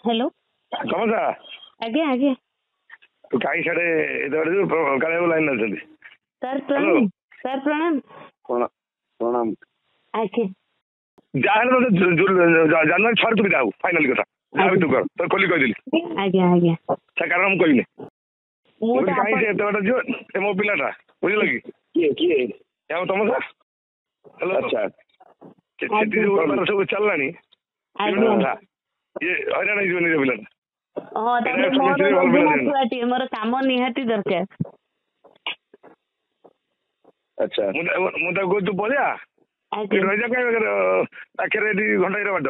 hello समझा आज्ञा आज्ञा तू कहीं साढ़े काले लाइन अच्छे सर प्रणाम सर प्रणाम प्रणाम आज्ञा जहाँ जनवरी 6 तू जाऊ फाइनल कथा जहाँ तू कर तो खोली कहली आज्ञा आज्ञा से कारण हम कहली ମୁଁ ତ कहीं से एत बाटा जो ए मो पिलाटा बुझल कि किए किए क्या तुम सा हेलो अच्छा सेठी जो बार सब चललानी आज्ञा ये हरियाणा नहीं जीवन पिलाटा हाँ तापर मोर छुआटी मोर काम निहाती दरकार अच्छा मुझे को तू बोलिया रही जा कहीं पाखे घंटा बाट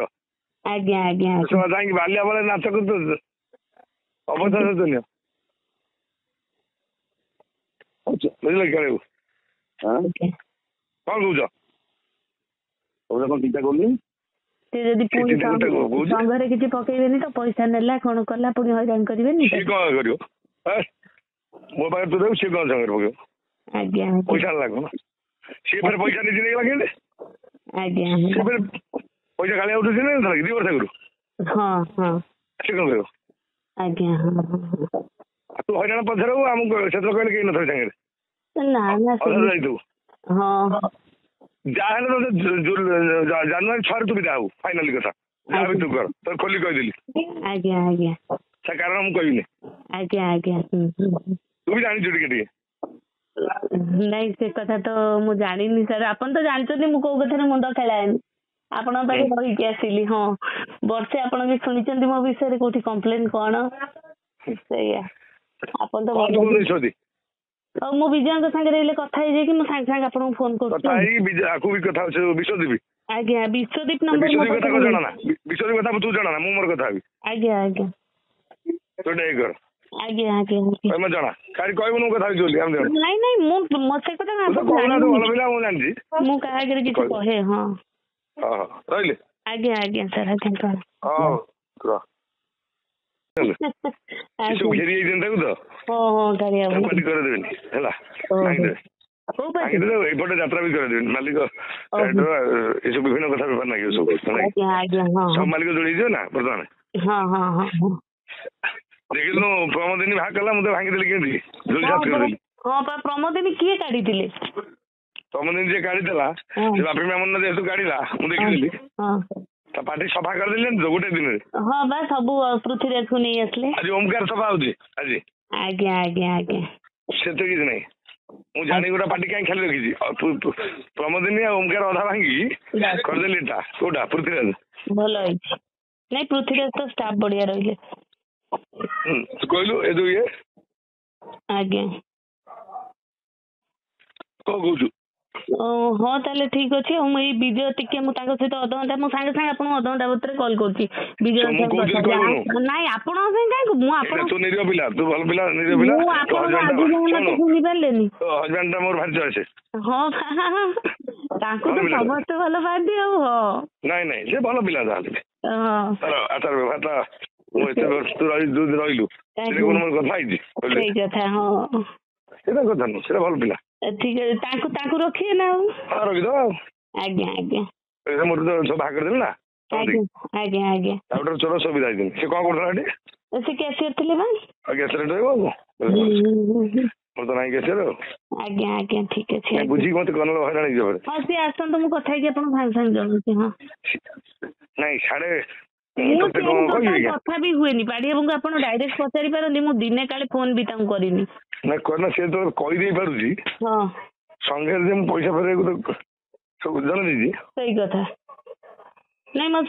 आज्ञा आज्ञा जाइए बालिया बेले नाच कर अवस्था शोचनीय बुझल कि कौन कौच कौन चिंता करनी से जदि पुणी संघरे किसी पकेबेनी तो पैसा नेला कौन कला पुणी हईराण करेनि सी कौन कर मो पाखे तू देव सी कौन संगे पकेब आज्ञा पैसा लागो सी फिर पैसा नहीं देगा केंद्र आज्ञा सी फिर पैसा खाली उठुଛି ना 2 वर्ष आगु हाँ हाँ सी कौन कर आज्ञा हाँ तू हईराण पछर आमको से कहले कहीं न संगे ना ना जाइतु हाँ जहाँ जनवरी 6 तू जाऊ फाइनल कथा जहाँ तू कर तो खोली कहली आज्ञा आज्ञा से कारण हम कहनी आज्ञा आज्ञा तू भी जानी टे नहीं से कथा तो मु जानी सर आपन तो जानते मु को कथा मुंड खेलाएनी आपण पाखे रही आसिली हाँ वर्षे आपण भी शुणी मो विषय कोठी कंप्लेन कौन से आपन तो मु विजय सागे कथा मुझे सागे सागे आपको फोन कर विश्वदीप आज्ञा विश्वदीप नंबर विश्वदीप कथा तू जाना मु मोर कथा आज्ञा आज्ञा तो कर आज्ञा आज्ञा मैं जाना खाली कहबू कथा नहीं नहीं मु मते कथा भल पिला मु जानी मु कहा किसी कहे हाँ रही आज्ञा आज्ञा सर आज्ञा हाँ घेरी तो हाँ गाड़िया करदेनि एपटे यात्रा भी करदेनि मालिक ये सब विभिन्न कथा बेपार ना सब मालिक जोड़ी ना बर्तमान देखिलु प्रमोदिनी भाग कला मुझे भांगी केमती जोड़ी साथ करदेली हाँ प्रमोदिनी किए काढ़ी प्रमोदिनी जे काढ़ी बापी मेमन जेहेतु काढ़ला मुझे देखिदेली पार्टी सफा करदेली तो गोटे दिन हाँ बा सब पृथ्वीराज को नहीं आसले आज ओमकार सफा होची आज आज्ञा आज्ञा आज्ञा से तो किसी नहीं मु जानी गोटा पार्टी कहीं खाली रखी प्रमोदिनी ओमकार अधा भांगी करदेली कोटा पृथ्वीराज भल नहीं पृथ्वीराज तो स्टाफ बढ़िया रही कहलु ए जो ये आज्ञा कौन कहू हाँ ताले ठीक अच्छे मुझे विजय टिके सहित अधघंटा मु सागे सागे आपको अधघंटा भितर कॉल करुँची विजय नाई आपण पिला तू भल पिला शुणी पारे हजबैंड मोर भारी चॉइस हाँ समस्त भल पाती हाँ नहीं नहीं से भल पिला आचार व्यवहार तू रही कथा हाँ कथा नु से भल पिला ठीक है रखिए ना रखिद आज्ञा आज्ञा मोर तो सब भाग करदेली ना आज्ञा आज्ञा चोर सुविधा से कौन कर से कैशियर थे कैशियर मोर तो ना कैशियर आज्ञा आज्ञा ठीक अच्छे बुझी मत कौन हईराण हाँ सी आसतु मुझे कथा सागे सागे जनाऊँ हाँ नहीं साढ़े कथा भी हुए पाड़ी बाबू आप डायरेक्ट पचारि पारती मुझे दिने काले फोन भी करनी ना करना से तो कही पारुची हाँ संगे पैसा फेर सब जन दीजिए सही कथा नहीं